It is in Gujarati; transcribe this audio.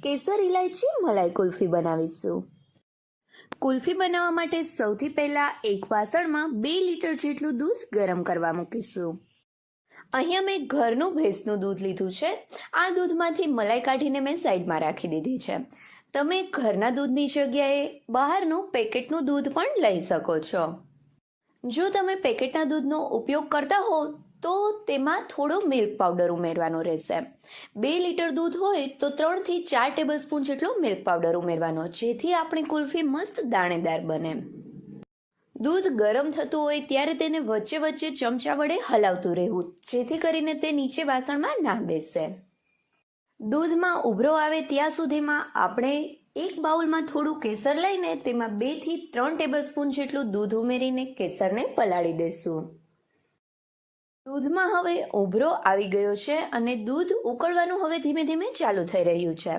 કેસર ઇલાયચી મલાઈ કુલ્ફી બનાવીશું। કુલ્ફી બનાવવા માટે સૌથી પહેલાં એક વાસણમાં 2 લીટર જેટલું દૂધ ગરમ કરવા મૂકીશું। અહીંયા મેં ઘરનું ભેંસનું દૂધ લીધું છે। આ દૂધમાંથી મલાઈ કાઢીને મેં સાઈડમાં રાખી દીધી છે। તમે ઘરના દૂધની જગ્યાએ બહારનું પેકેટનું દૂધ પણ લઈ શકો છો। જો તમે પેકેટના દૂધનો ઉપયોગ કરતા હો તો તેમાં થોડો મિલ્ક પાવડર ઉમેરવાનો રહેશે। 2 લીટર દૂધ હોય તો 3 થી 4 ટેબલસ્પૂન જેટલો મિલ્ક પાવડર ઉમેરવાનો, જેથી આપણી કુલ્ફી મસ્ત દાણેદાર બને। દૂધ ગરમ થતું હોય ત્યારે તેને વચ્ચે વચ્ચે ચમચા વડે હલાવતું રહેવું, જેથી કરીને તે નીચે વાસણમાં ના બેસે। દૂધમાં ઉભરો આવે ત્યાં સુધીમાં આપણે એક બાઉલમાં થોડું કેસર લઈને તેમાં 2 થી 3 ટેબલસ્પૂન જેટલું દૂધ ઉમેરીને કેસરને પલાળી દેશું। દૂધમાં હવે ઉભરો આવી ગયો છે અને દૂધ ઉકળવાનું હવે ધીમે ધીમે ચાલુ થઈ રહ્યું છે।